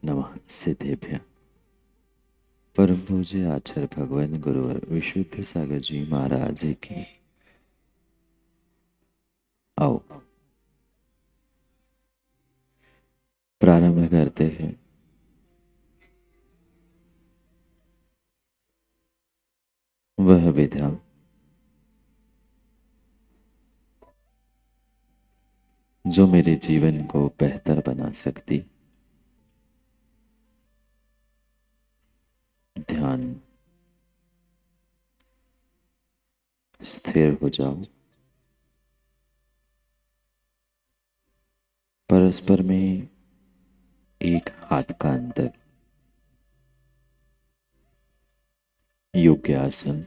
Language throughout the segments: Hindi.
नमः सिद्धेभ्य। परम पूज्य आचार्य भगवान गुरुवर विशुद्ध सागर जी महाराज की। आओ प्रारंभ करते हैं। वह विधा जो मेरे जीवन को बेहतर बना सकती। ध्यान। स्थिर हो जाओ। परस्पर में एक हाथ का अंतर। योग्य आसन।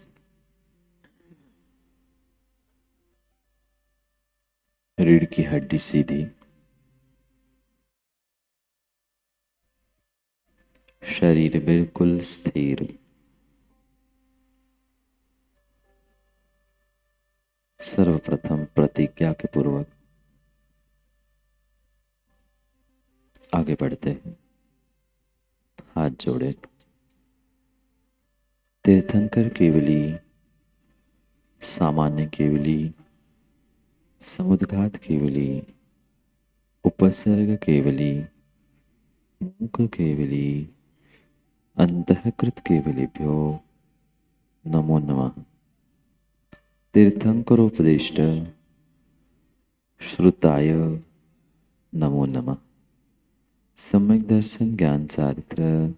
रीढ़ की हड्डी सीधी। शरीर बिल्कुल स्थिर। सर्वप्रथम प्रतिज्ञा के पूर्वक आगे बढ़ते हैं। हाथ जोड़े। तीर्थंकर केवली, सामान्य केवली, समुद्घात केवली, उपसर्ग केवली, मुख केवली, अंतःकृत केवलीभ्यो नमो नमः। तीर्थंकरोपदिष्ट श्रुताय नमो नमः। सम्यक दर्शन ज्ञान चारित्र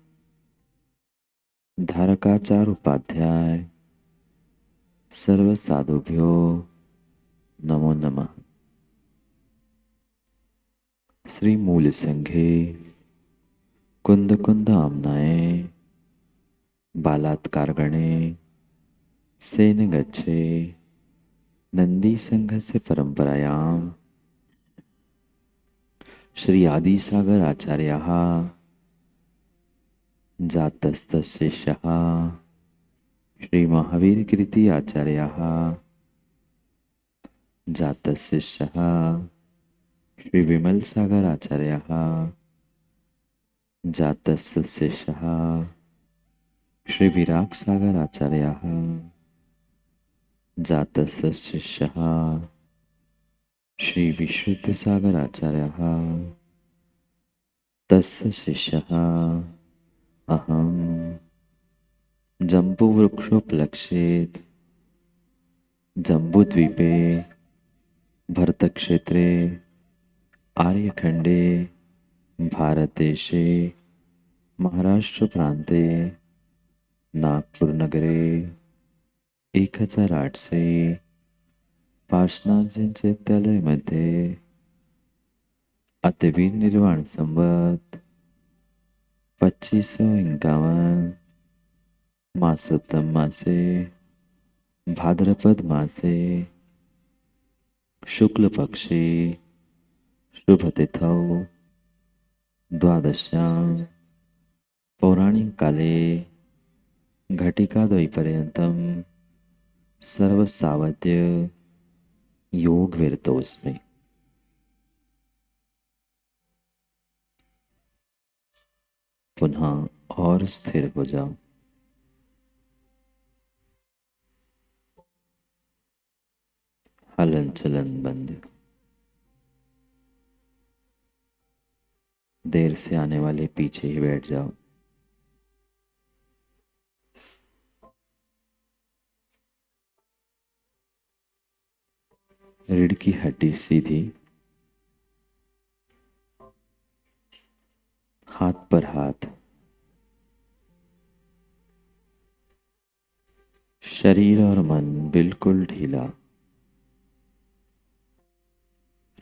धारकाचार उपाध्याय सर्व साधुभ्यो नमो नमः। श्री मूल संघे कुंद कुंद आमनाए बालात्कारगणे सेन गच्छे नंदी संघ से परंपरायाम श्री आदि सागर आचार्याः जातस्त शिष्यः श्री महावीर कीर्ति आचार्याः जातः शिष्यः श्री विमल सागर आचार्याः जातस्य शिष्यः श्री विराग सागर आचार्याः जातस्य शिष्यः श्री विशुद्ध सागर आचार्याः तस्य शिष्यः अहं। जम्बूवृक्षोपलक्षेत जम्बूद्वीपे भरतक्षेत्रे आर्यखंडे भारतदेशे महाराष्ट्र प्रांते नागपुर नगरे 1800 पार्श्वनाथ विद्यालय मध्ये अतिवीर निर्वाण संवत 2551 मासोत्तम मासे भाद्रपद मासे शुक्ल पक्षे शुभ तिथौ द्वादश्यां पौराणिक काले घटिका द्वयपर्यन्तं सर्वसावध्य योग विरतोस्मि। पुनः और स्थिर हो जाओ। हलन चलन बंद। देर से आने वाले पीछे ही बैठ जाओ। रीढ़ की हड्डी सीधी। हाथ पर हाथ। शरीर और मन बिल्कुल ढीला।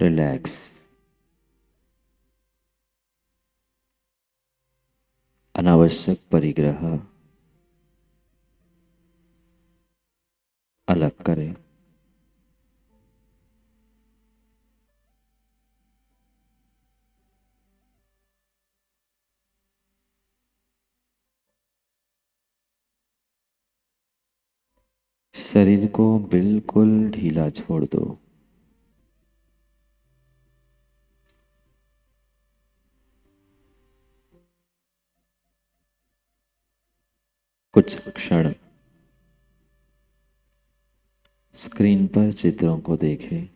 रिलैक्स। अनावश्यक परिग्रह अलग करें। शरीर को बिल्कुल ढीला छोड़ दो। कुछ क्षण स्क्रीन पर चित्रों को देखें।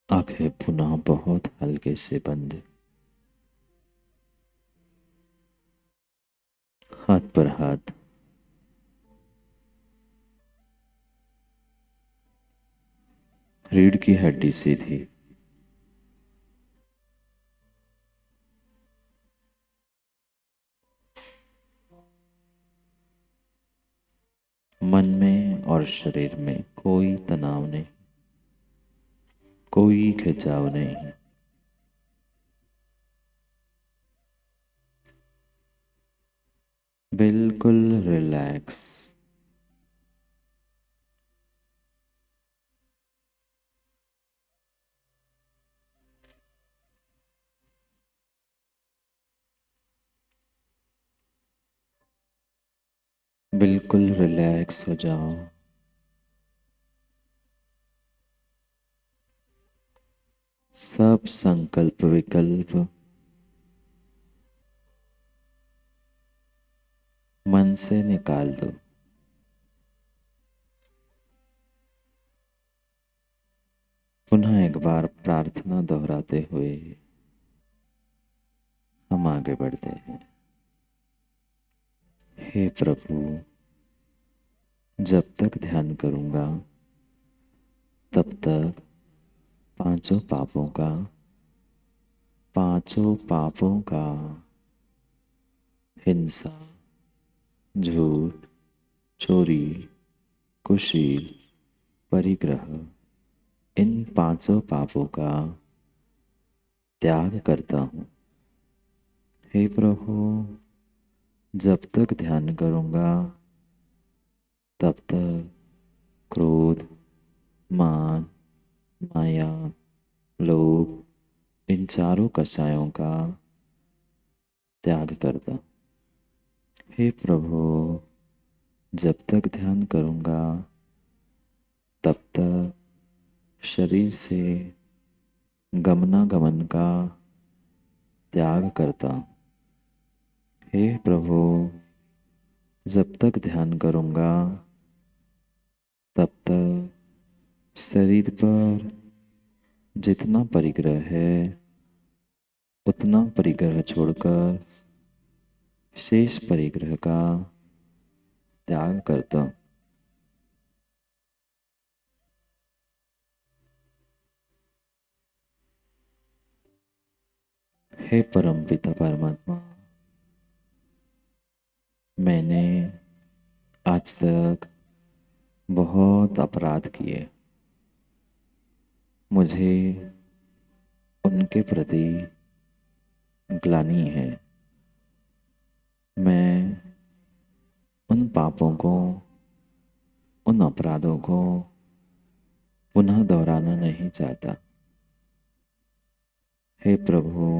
आंखें पुनः बहुत हल्के से बंद। हाथ पर हाथ, रीढ़ की हड्डी सीधी। मन में और शरीर में कोई तनाव नहीं, कोई खिंचाव नहीं। बिल्कुल रिलैक्स। बिल्कुल रिलैक्स हो जाओ। सब संकल्प विकल्प मन से निकाल दो। पुनः एक बार प्रार्थना दोहराते हुए हम आगे बढ़ते हैं। हे प्रभु, जब तक ध्यान करूंगा तब तक पांचों पापों का हिंसा, झूठ, चोरी, कुशील, परिग्रह, इन पांचों पापों का त्याग करता हूँ। हे प्रभु, जब तक ध्यान करूंगा तब तक क्रोध, मान, माया, लोभ, इन चारों कषायों का त्याग करता। हे प्रभु, जब तक ध्यान करूंगा तब तक शरीर से गमनागमन का त्याग करता। हे प्रभु, जब तक ध्यान करूंगा तब तक शरीर पर जितना परिग्रह है उतना परिग्रह छोड़कर शेष परिग्रह का त्याग करता। हे परमपिता परमात्मा, मैंने आज तक बहुत अपराध किए। मुझे उनके प्रति ग्लानि है। मैं उन पापों को, उन अपराधों को पुनः दोहराना नहीं चाहता। हे प्रभु,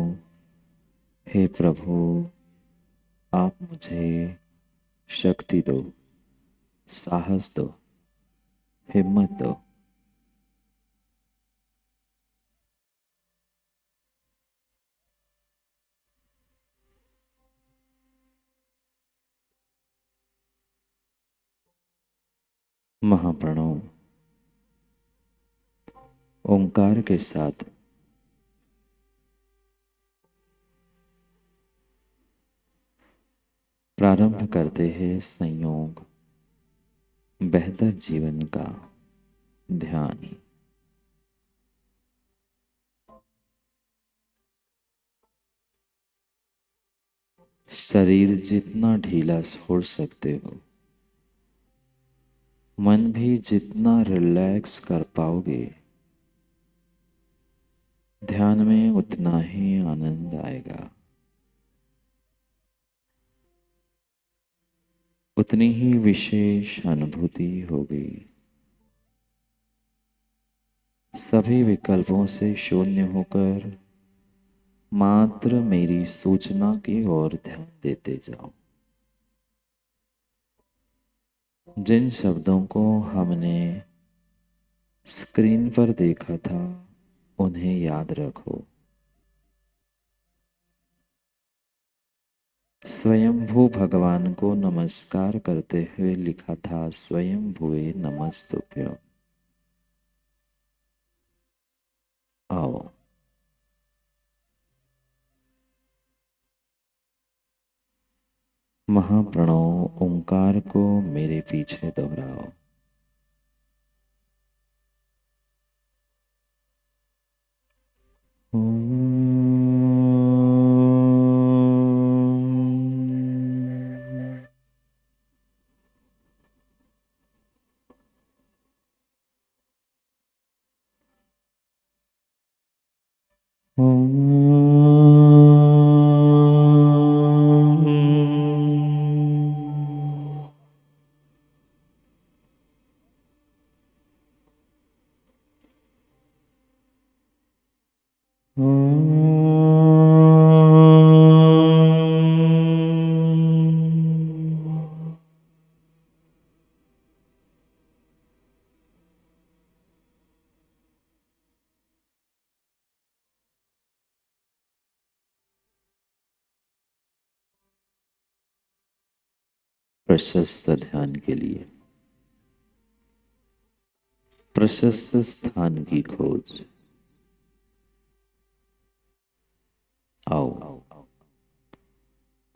हे प्रभु, आप मुझे शक्ति दो, साहस दो, हिम्मत दो। महाप्रणव ओंकार के साथ प्रारंभ करते हैं संयोग बेहतर जीवन का ध्यान। शरीर जितना ढीला छोड़ सकते हो, मन भी जितना रिलैक्स कर पाओगे, ध्यान में उतना ही आनंद आएगा, उतनी ही विशेष अनुभूति होगी। सभी विकल्पों से शून्य होकर मात्र मेरी सूचना की ओर ध्यान देते जाओ। जिन शब्दों को हमने स्क्रीन पर देखा था उन्हें याद रखो। स्वयंभू भगवान को नमस्कार करते हुए लिखा था, स्वयं भुवे नमस्तुभ्यं। आओ, महाप्रणव ओंकार को मेरे पीछे दोहराओ। प्रशस्त ध्यान के लिए प्रशस्त स्थान की खोज। आओ,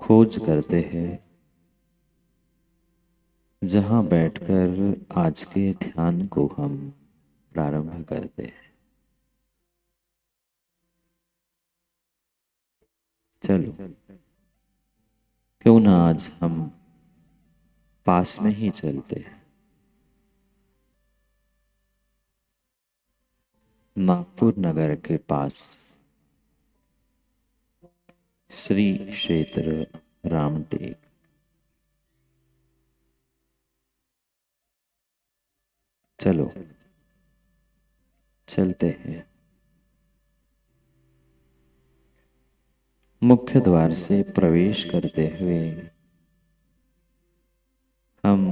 खोज करते हैं जहां बैठकर आज के ध्यान को हम प्रारंभ करते हैं। चलो, क्यों ना आज हम पास में ही चलते हैं। नागपुर नगर के पास श्री क्षेत्र रामटेक। चलो, चलते हैं। मुख्य द्वार से प्रवेश करते हुए हम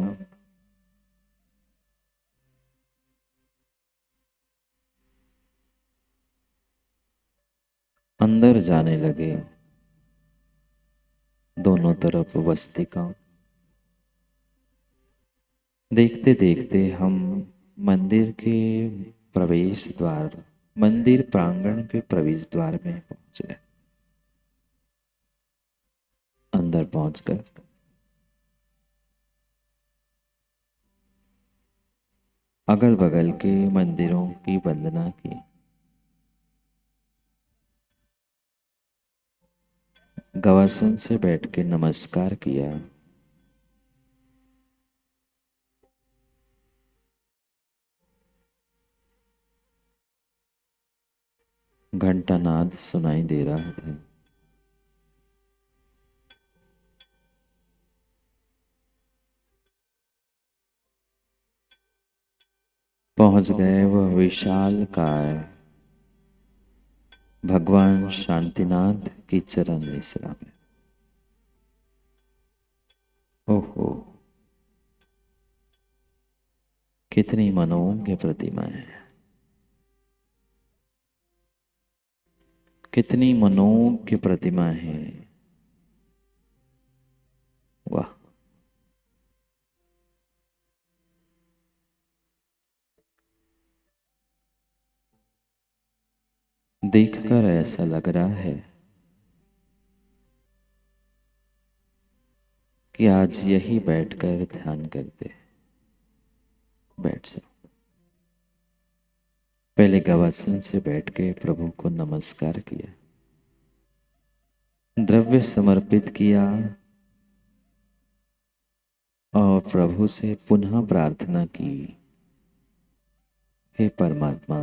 अंदर जाने लगे। दोनों तरफ वस्तिका। देखते देखते हम मंदिर के प्रवेश द्वार, मंदिर प्रांगण के प्रवेश द्वार में पहुंचे। अंदर पहुंचकर अगल बगल के मंदिरों की वंदना की। गवासन से बैठ के नमस्कार किया। घंटानाद सुनाई दे रहा था। पहुंच गए वह विशाल काय भगवान शांतिनाथ की चरण मिश्रा में। ओहो, कितनी मनोज्ञ प्रतिमा है, कितनी मनोज्ञ प्रतिमा है। वाह। देखकर ऐसा लग रहा है कि आज यही बैठकर ध्यान करते हैं। बैठ जाओ। पहले गवासन से बैठ के प्रभु को नमस्कार किया, द्रव्य समर्पित किया और प्रभु से पुनः प्रार्थना की, हे परमात्मा,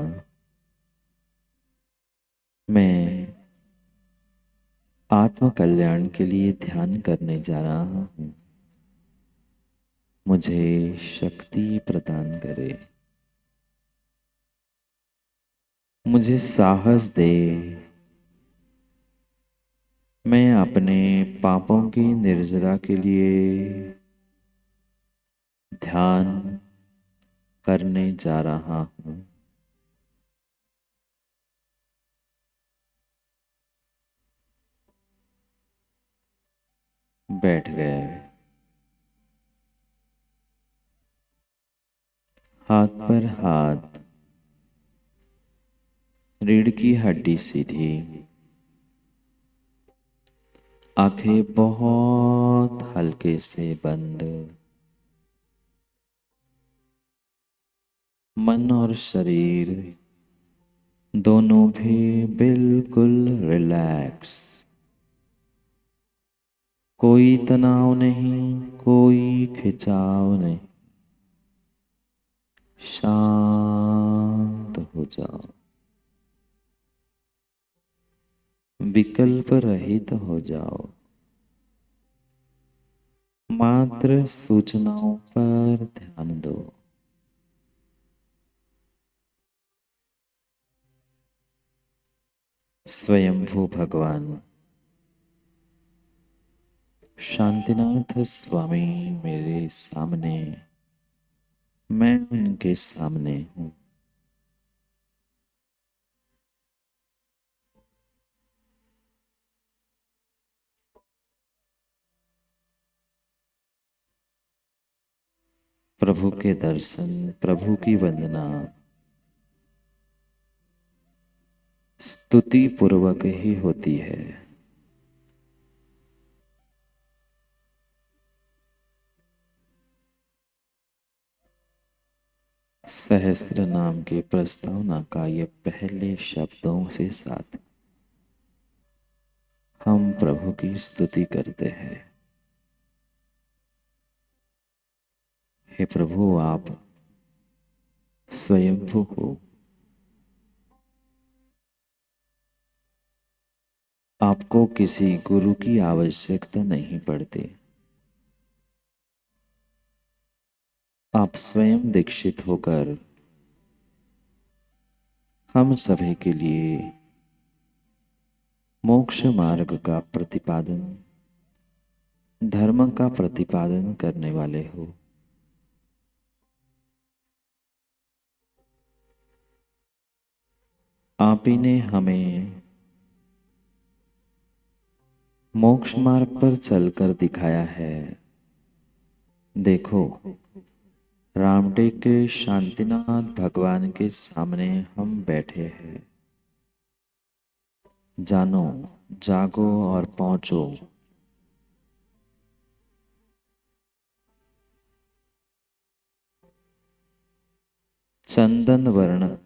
मैं आत्म कल्याण के लिए ध्यान करने जा रहा हूँ, मुझे शक्ति प्रदान करे, मुझे साहस दे, मैं अपने पापों की निर्जरा के लिए ध्यान करने जा रहा हूँ। बैठ गए। हाथ पर हाथ, रीढ़ की हड्डी सीधी, आंखें बहुत हल्के से बंद, मन और शरीर दोनों भी बिल्कुल रिलैक्स, कोई तनाव नहीं, कोई खिंचाव नहीं, शांत हो जाओ, विकल्प रहित हो जाओ, मात्र सूचनाओं पर ध्यान दो। स्वयंभू भगवान शांतिनाथ स्वामी मेरे सामने, मैं उनके सामने हूँ। प्रभु के दर्शन, प्रभु की वंदना स्तुति पूर्वक ही होती है। सहस्त्र नाम की प्रस्तावना का ये पहले शब्दों से साथ हम प्रभु की स्तुति करते हैं। हे प्रभु, आप स्वयंभू हो, आपको किसी गुरु की आवश्यकता नहीं पड़ती। आप स्वयं दीक्षित होकर हम सभी के लिए मोक्ष मार्ग का प्रतिपादन, धर्म का प्रतिपादन करने वाले हो। आप ही ने हमें मोक्ष मार्ग पर चलकर दिखाया है। देखो, रामटेक के शांतिनाथ भगवान के सामने हम बैठे हैं। जानो, जागो और पहुंचो। चंदन वर्ण,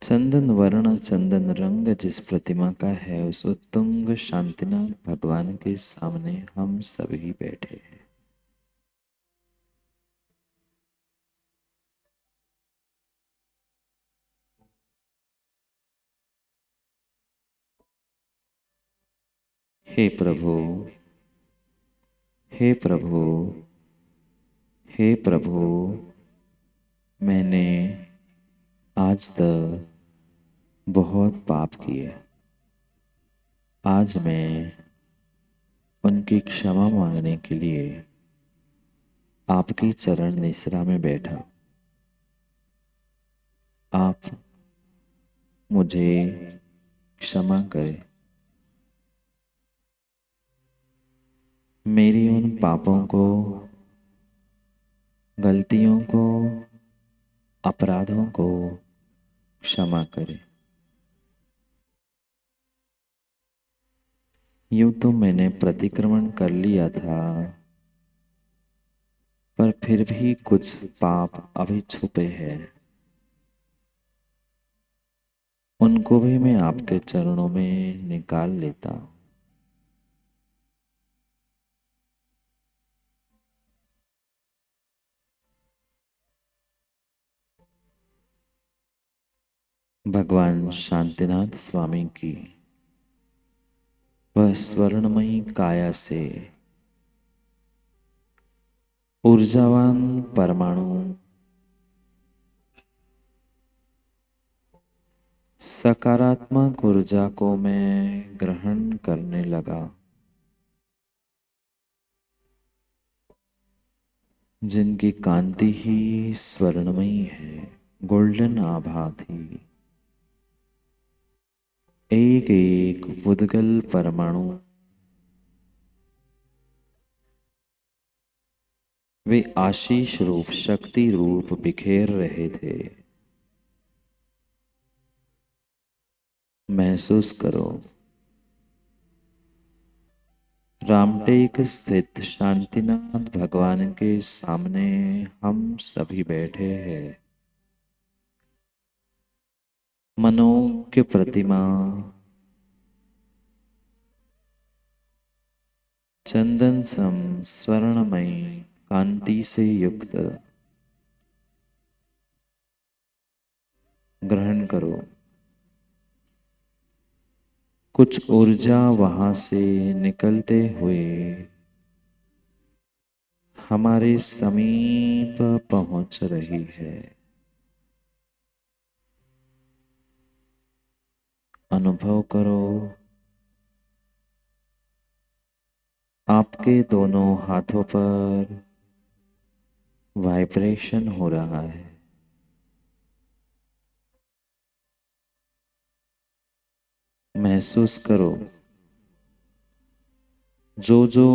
चंदन वर्ण, चंदन रंग जिस प्रतिमा का है, उस उत्तुंग शांतिनाथ भगवान के सामने हम सभी बैठे हैं। हे प्रभु, हे प्रभु, हे प्रभु, मैंने आज तक बहुत पाप किए। आज मैं उनकी क्षमा मांगने के लिए आपकी चरण निसरा में बैठा। आप मुझे क्षमा करें। मेरी उन पापों को, गलतियों को, अपराधों को क्षमा करें। यूं तो मैंने प्रतिक्रमण कर लिया था, पर फिर भी कुछ पाप अभी छुपे हैं। उनको भी मैं आपके चरणों में निकाल लेता हूं। भगवान शांतिनाथ स्वामी की वह स्वर्णमयी काया से ऊर्जावान परमाणु सकारात्मक ऊर्जा को मैं ग्रहण करने लगा, जिनकी कांति ही स्वर्णमयी है, गोल्डन आभा थी। एक एक उद्गल परमाणु वे आशीष रूप, शक्ति रूप बिखेर रहे थे। महसूस करो, रामटेक स्थित शांतिनाथ भगवान के सामने हम सभी बैठे हैं। मनोज्ञ प्रतिमा, चंदन सम स्वर्णमयी कांति से युक्त। ग्रहण करो। कुछ ऊर्जा वहां से निकलते हुए हमारे समीप पहुंच रही है। अनुभव करो, आपके दोनों हाथों पर वाइब्रेशन हो रहा है। महसूस करो, जो जो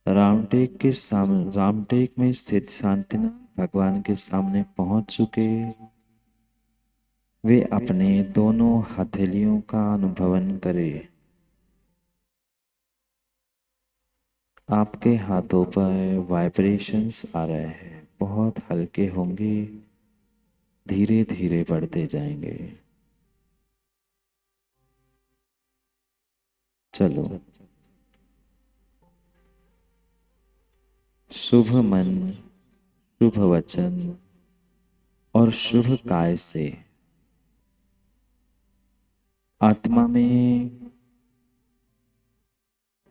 रामटेक में स्थित शांतिनाथ भगवान के सामने पहुंच चुके, वे अपने दोनों हथेलियों का अनुभवन करें। आपके हाथों पर वाइब्रेशंस आ रहे हैं, बहुत हल्के होंगे, धीरे धीरे बढ़ते जाएंगे। चलो, शुभ मन, शुभ वचन और शुभ काय से आत्मा में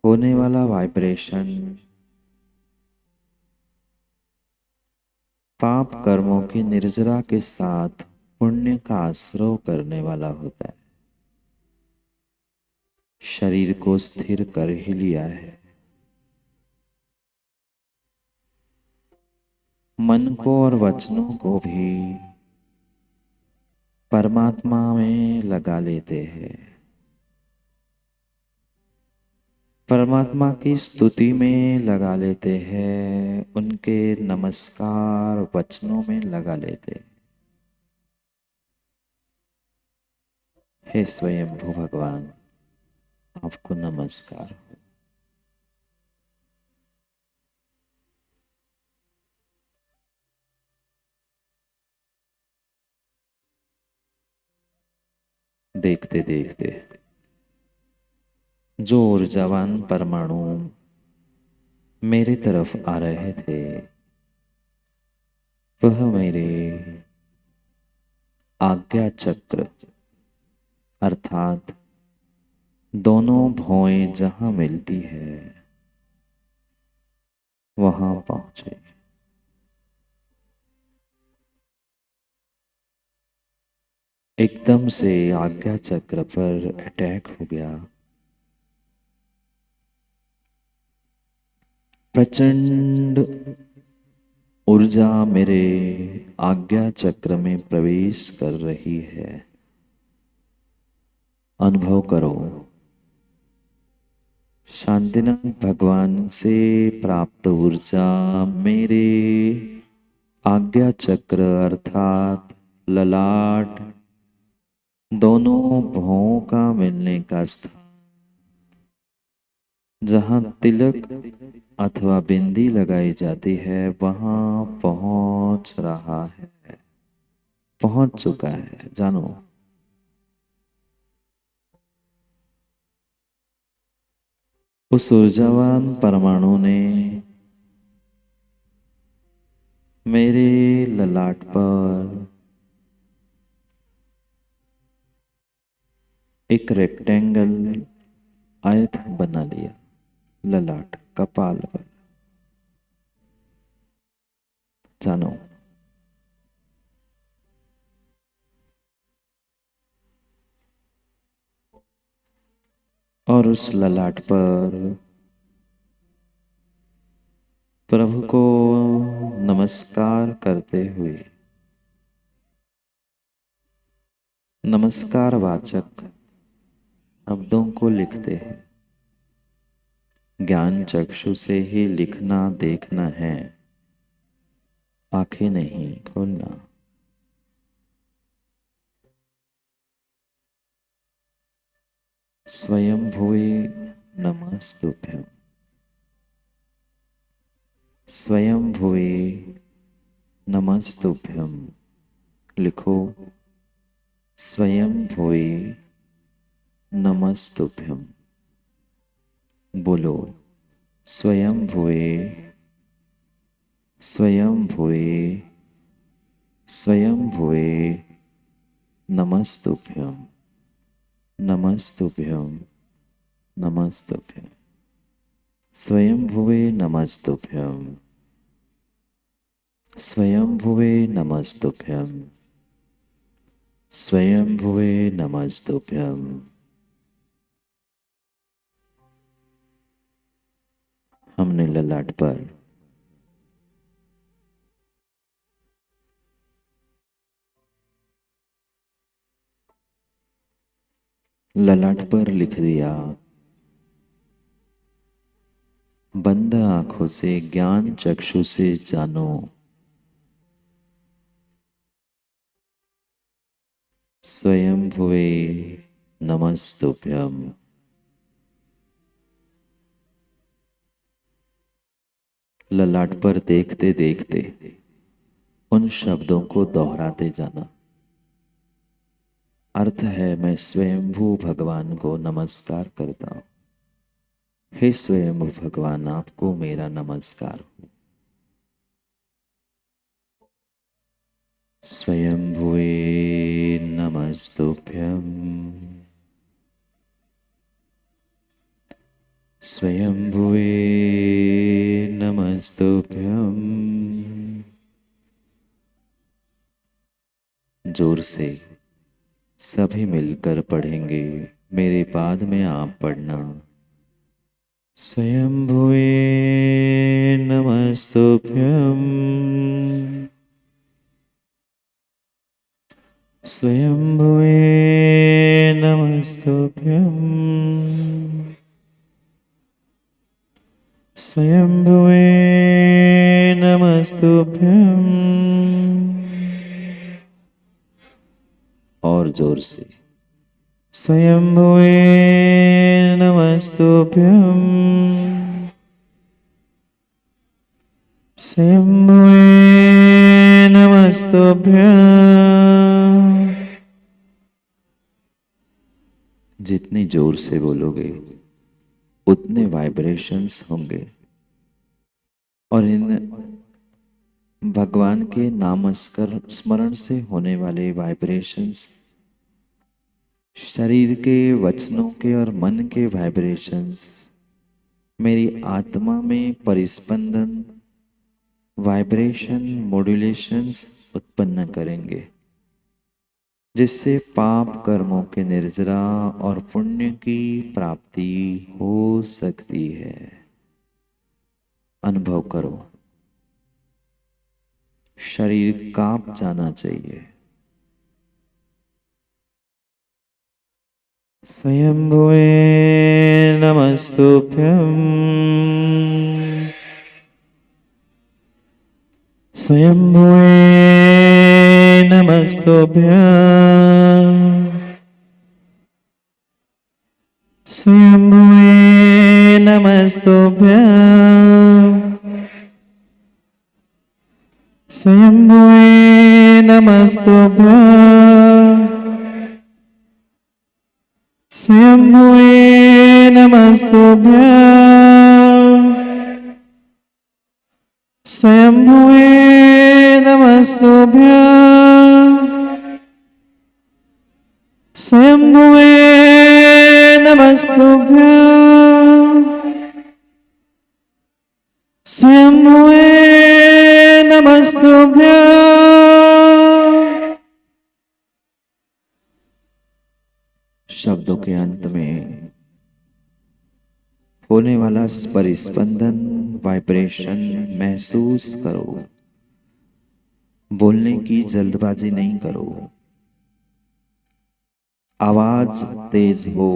होने वाला वाइब्रेशन पाप कर्मों की निर्जरा के साथ पुण्य का आश्रय करने वाला होता है। शरीर को स्थिर कर ही लिया है, मन को और वचनों को भी परमात्मा में लगा लेते हैं। परमात्मा की स्तुति में लगा लेते हैं, उनके नमस्कार वचनों में लगा लेते हैं। हे स्वयंभू भगवान, आपको नमस्कार। देखते देखते जो ऊर्जावान परमाणु मेरे तरफ आ रहे थे, वह मेरे आज्ञा चक्र अर्थात दोनों भौएं जहां मिलती है वहां पहुंचे। एकदम से आज्ञा चक्र पर अटैक हो गया। प्रचंड ऊर्जा मेरे आज्ञा चक्र में प्रवेश कर रही है। अनुभव करो। शांतिनाथ भगवान से प्राप्त ऊर्जा मेरे आज्ञा चक्र अर्थात ललाट दोनों भौं का मिलने का स्थान, जहाँ तिलक अथवा बिंदी लगाई जाती है, वहाँ पहुंच रहा है, पहुंच चुका है। जानो, उस ऊर्जावान परमाणु ने मेरे ललाट पर एक रेक्टेंगल आयत बना लिया। ललाट कपाल पर जानो, और उस ललाट पर प्रभु को नमस्कार करते हुए नमस्कार वाचक शब्दों को लिखते हैं। ज्ञान चक्षु से ही लिखना देखना है, आंखें नहीं खोलना। स्वयं भुवे नमस्तुभ्यं, स्वयं भुवे नमस्तुभ्यं। लिखो, स्वयं भुवे नमस्तुभ्यं। बोलो, स्वयं भुवे, स्वयं भुवे, स्वयं भुवे नमस्तुभ्यं, नमस्तुभ्यं, नमस्तुभ्यं। स्वयं भुवे नमस्तुभ्यं, स्वयं भुवे नमस्तुभ्यं, स्वयं भुवे नमस्तुभ्यं। हमने ललाट पर लिख दिया। बंद आंखों से ज्ञान चक्षु से जानो, स्वयं भुवे नमस्तुभ्यं। ललाट पर देखते देखते उन शब्दों को दोहराते जाना। अर्थ है, मैं स्वयंभू भगवान को नमस्कार करता हूं। हे स्वयंभू भगवान, आपको मेरा नमस्कार हो। स्वयंभुवे नमस्तुभ्यं, स्वयंभुवे नमस्तुभ्यं। जोर से सभी मिलकर पढ़ेंगे। मेरे बाद में आप पढ़ना। स्वयंभुवे नमस्तुभ्यं, स्वयंभुवे नमस्तुभ्यं, स्वयंभुवे नमस्तुभ्यं। और जोर से, स्वयंभुवे नमस्तुभ्यं, स्वयंभुवे नमस्तुभ्यं। जितनी जोर से बोलोगे उतने वाइब्रेशंस होंगे, और इन भगवान के नाम स्मरण से होने वाले वाइब्रेशंस शरीर के, वचनों के और मन के वाइब्रेशंस मेरी आत्मा में परिस्पंदन, वाइब्रेशन, मॉड्यूलेशंस उत्पन्न करेंगे, जिससे पाप कर्मों के निर्जरा और पुण्य की प्राप्ति हो सकती है। अनुभव करो, शरीर कांप जाना चाहिए। स्वयंभुवे नमस्तुभ्यं, स्वयंभुवे नमस्तुभ्यं, स्वयंभुवे नमस्तुभ्यं, स्वयंभुवे नमस्तुभ्यं, स्वयंभुवे नमस्तुभ्यं, स्वयंभुवे नमस्तुभ्यं, स्वयंभुवे नमस्तुभ्यं, स्वयंभुवे नमस्तुभ्यं। शब्दों के अंत में होने वाला परिस्पंदन, वाइब्रेशन महसूस करो। बोलने की जल्दबाजी नहीं करो। आवाज तेज हो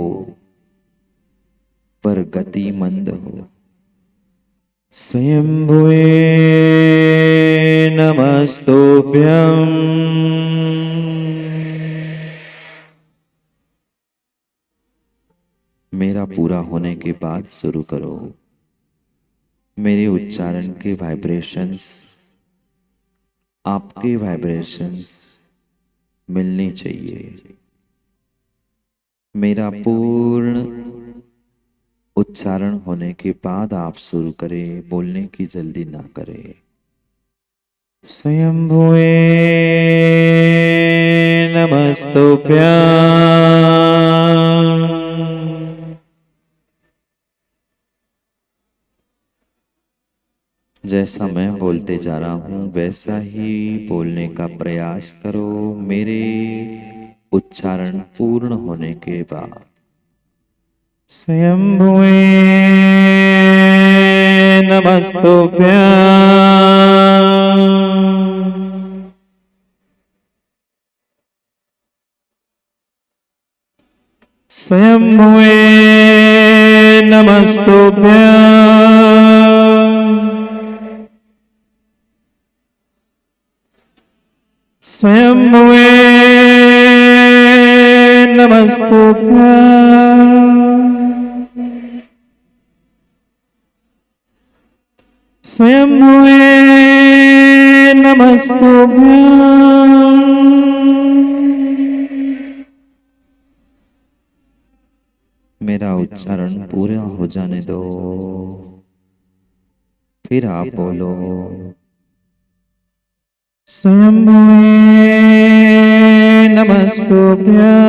पर गति मंद हो। स्वयंभुवे नमस्तुभ्यं, मेरा पूरा होने के बाद शुरू करो। मेरे उच्चारण के वाइब्रेशंस आपके वाइब्रेशंस मिलने चाहिए। मेरा पूर्ण उच्चारण होने के बाद आप शुरू करें, बोलने की जल्दी ना करें। स्वयंभुवे नमस्तुभ्यं, जैसा मैं बोलते जा रहा हूं वैसा ही बोलने का प्रयास करो। मेरे उच्चारण पूर्ण होने के बाद स्वयंभुवे नमस्तुभ्यं, स्वयंभुवे नमस्तुभ्यं, स्वयंभुवे नमस्तुभ्यं, स्वयंभुवे नमस्तुभ्यं। मेरा उच्चारण पूरा हो जाने दो, फिर आप बोलो। स्वयंभुवे नमस्तुभ्यं,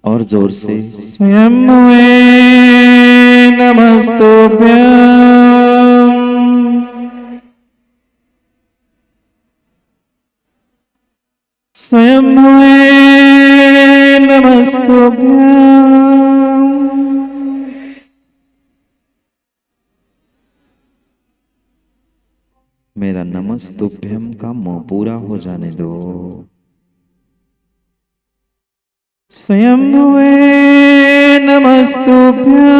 और जोर से स्वयंभुवे नमस्तुभ्यं, स्वयंभुवे नमस्तुभ्यं। मेरा नमस्तुभ्यं का मुंह पूरा हो जाने दो। स्वयंभुवे नमस्तुभ्यं,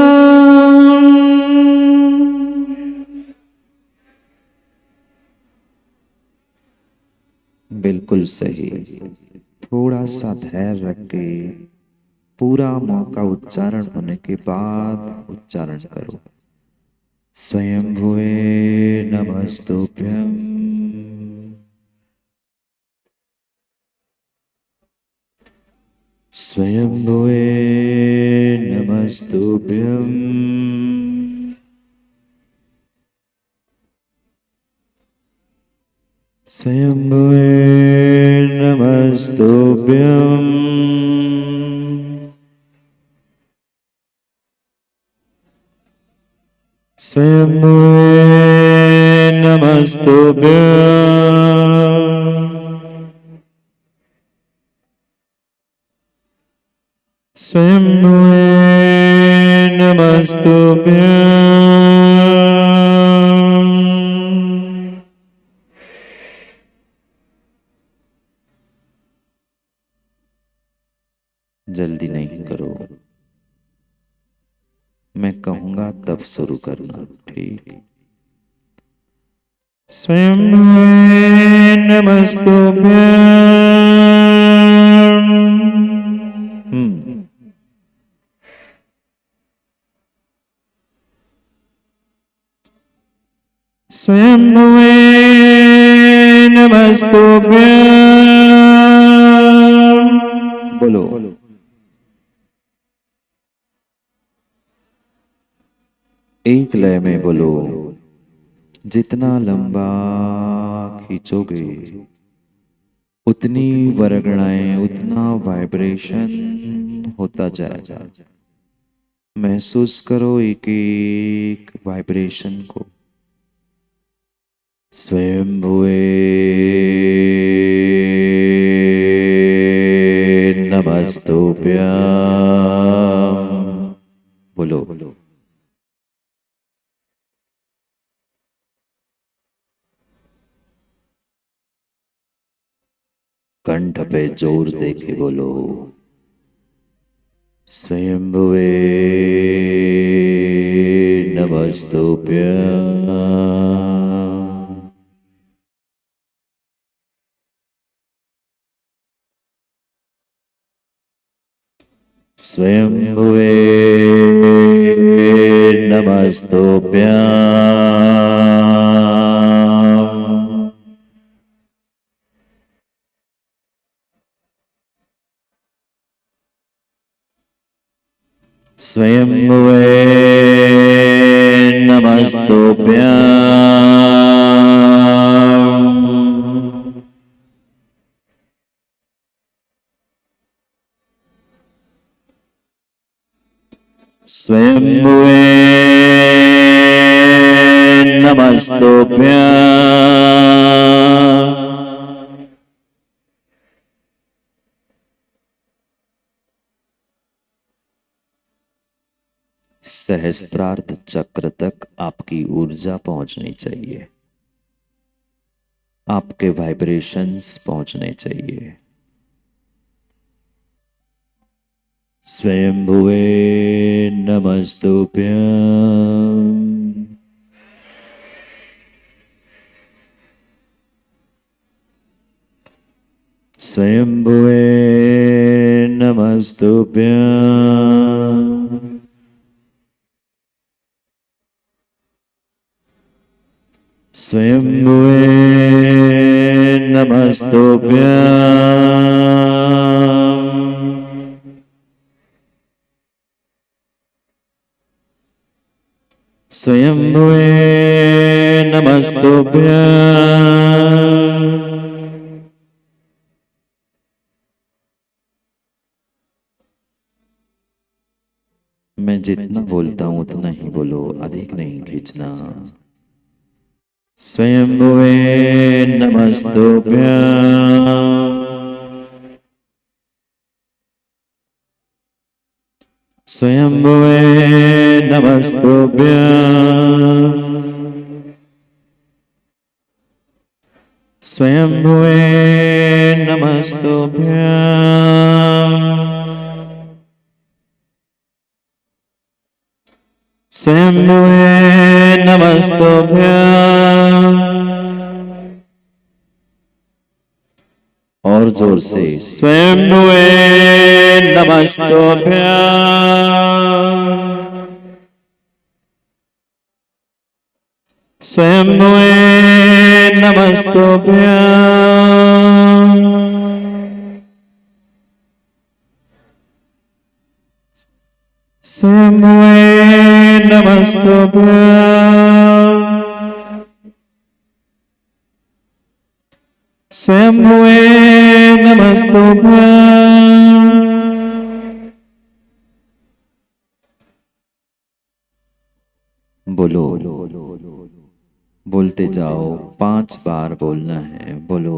बिल्कुल सही। थोड़ा सा धैर्य रख के पूरा मुंह का उच्चारण होने के बाद उच्चारण करो। स्वयंभुवे नमस्तुभ्यं, स्वयंभुवे नमस्तुभ्यं, स्वयंभुवे नमस्तुभ्यं, स्वयंभुवे नमस्तुभ्यं, नमस्तुभ्यं। जल्दी नहीं करो, मैं कहूंगा तब शुरू करना, ठीक? स्वयं नमस्तुभ्यं। स्वयं नमस्तुभ्यं। बोलो। एक लय में बोलो। जितना लंबा खींचोगे उतनी वर्गणाएं, उतना वाइब्रेशन होता जाएगा। महसूस करो एक एक वाइब्रेशन को। स्वयंभुवे नमस्तुभ्यं। बोलो। कंठ पे जोर देके बोलो। स्वयंभुवे नमस्तुभ्यं। स्वयंभुवे नमस्तुभ्यं। स्वयंभुवे नमस्तुभ्यं। स्वयंभुवे नमस्तुभ्यं। सहस्त्रार्थ चक्र तक आपकी ऊर्जा पहुंचनी चाहिए, आपके वाइब्रेशंस पहुंचने चाहिए। स्वयंभुवे नमस्तुभ्यं। स्वयंभुवे नमस्तुभ्यं। स्वयंभुवे नमस्तुभ्यं। स्वयंभुवे नमस्तुभ्यं। मैं जितना बोलता हूं उतना ही बोलो, अधिक नहीं खींचना। स्वयंभुवे नमस्तुभ्यं। स्वयंभुवे नमस्तुभ्यं। स्वयंभुवे नमस्तुभ्यं। स्वयंभुवे नमस्तुभ्यं। और जोर से स्वयंभुवे नमस्तुभ्यं। स्वयंभुवे नमस्तुभ्यं। स्वयंभुवे नमस्तुभ्यं। स्वयंभुवे नमस्तुभ्यं। बोलो। बोलते जाओ, 5 बार बोलना है। बोलो।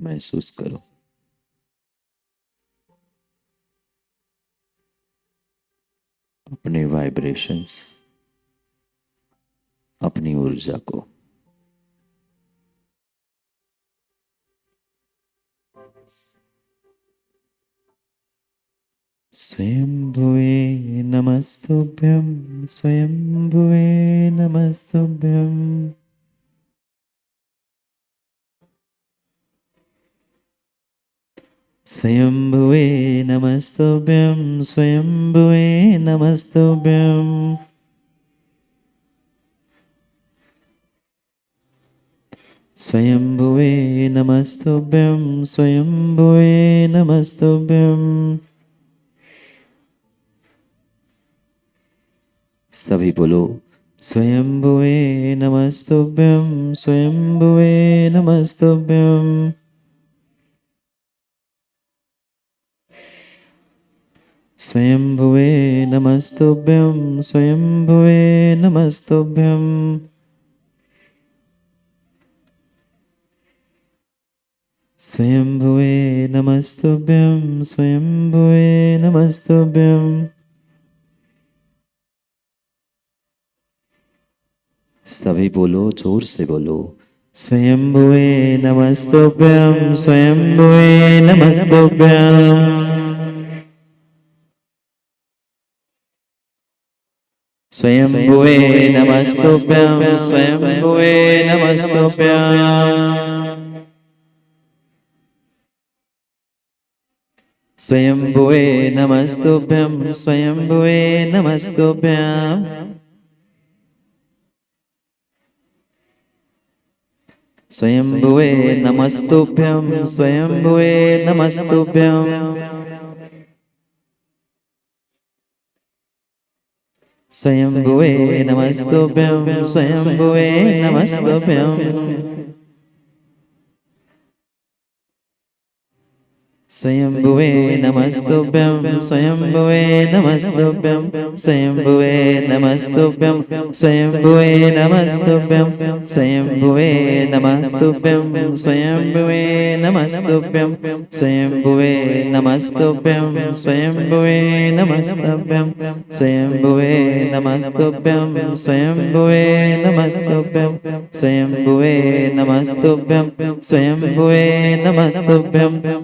महसूस करो। अपने वाइब्रेशंस, अपनी ऊर्जा को। स्वयंभुवे नमस्तुभ्यं, स्वयंभुवे नमस्तुभ्यं। स्वयंभुवे नमस्तुभ्यं, स्वयंभुवे नमस्तुभ्यं। स्वयंभुवे नमस्तुभ्यं, स्वयंभुवे नमस्तुभ्यं। सभी बोलो, स्वयंभुवे नमस्तुभ्यं, स्वयंभुवे नमस्तुभ्यं। स्वयंभुवे नमस्तुभ्यं, स्वयंभुवे नमस्तुभ्यं। स्वयंभुवे नमस्तुभ्यं, स्वयंभुवे नमस्तुभ्यं। सभी बोलो, जोर से बोलो, स्वयंभुवे नमस्तुभ्यं, स्वयंभुवे नमस्तुभ्यं। स्वयंभुवे नमस्तुभ्यं, स्वयंभुवे नमस्तुभ्यं। स्वयंभुवे नमस्तुभ्यं, स्वयंभुवे नमस्तुभ्यं। स्वयंभुवे नमस्तुभ्यं, स्वयंभुवे नमस्तुभ्यं। स्वयंभुवे नमस्तुभ्यं, स्वयंभुवे नमस्तुभ्यं। स्वयंभुवे नमस्तुभ्यं, स्वयंभुवे नमस्तुभ्यं। स्वयंभुवे नमस्तुभ्यं, स्वयंभुवे नमस्तुभ्यं। स्वयंभुवे नमस्तुभ्यं, स्वयंभुवे नमस्तुभ्यं। स्वयंभुवे नमस्तुभ्यं, स्वयंभुवे नमस्तुभ्यं। स्वयंभुवे नमस्तुभ्यं, स्वयंभुवे नमस्तुभ्यं। स्वयंभुवे नमस्तुभ्यं,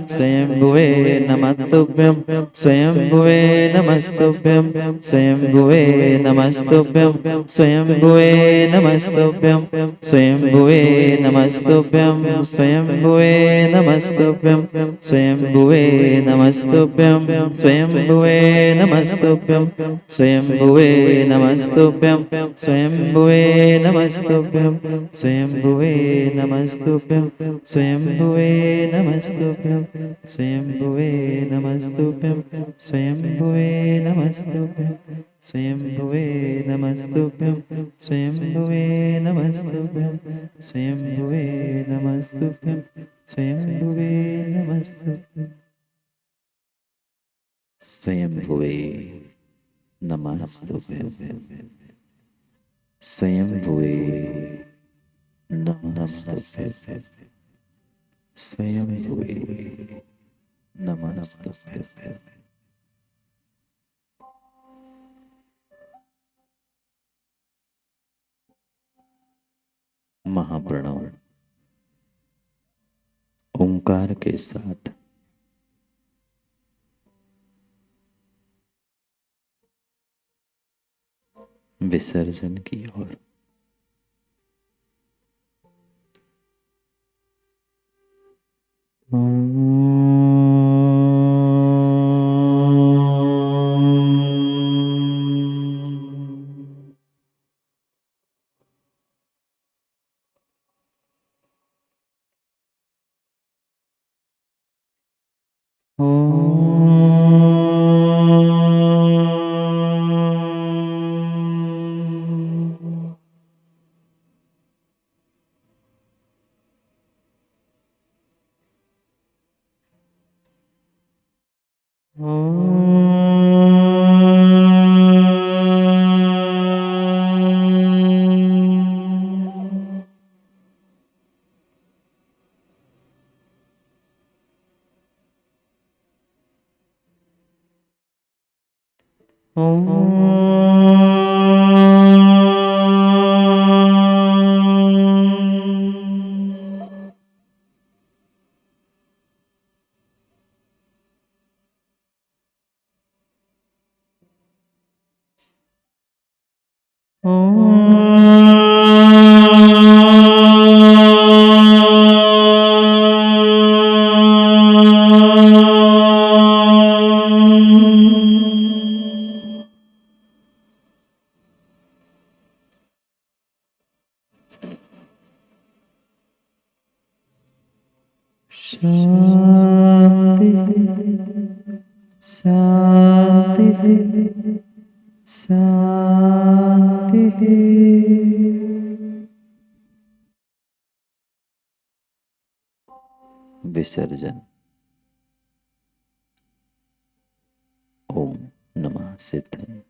स्वयंभुवे नमस्तुभ्यं। स्वयंभुवे नमस्तुभ्यं, स्वयंभुवे नमस्तुभ्यं। स्वयंभुवे नमस्तुभ्यं, स्वयंभुवे नमस्तुभ्यं। स्वयंभुवे नमस्तुभ्यं, स्वयंभुवे नमस्तुभ्यं। स्वयंभुवे नमस्तुभ्यं, स्वयंभुवे नमस्तुभ्यं। स्वयंभुवे नमस्तुभ्यं, स्वयंभुवे नमस्तुभ्यं। स्वयंभुवे नमस्तुभ्यं, स्वयंभुवे नमस्तुभ्यं। स्वयंभुवे नमस्तुभ्यं, स्वयंभुवे नमस्तुभ्यं। स्वयंभुवे नमस्तुभ्यं, स्वयंभुवे नमस्तुभ्यं। स्वयंभुवे नमस्तुभ्यं, स्वयंभुवे नमस्तुभ्यं। स्वयंभुवे नमस्तुभ्यं, स्वयंभुवे नमस्तुभ्यं। स्वयंभुवे नमस्तुभ्यं। महाप्रणव ओंकार के साथ विसर्जन की ओर। शांति शांति शांति। विसर्जन। ओम नमः सिद्धम।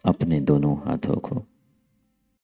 अपने दोनों हाथों को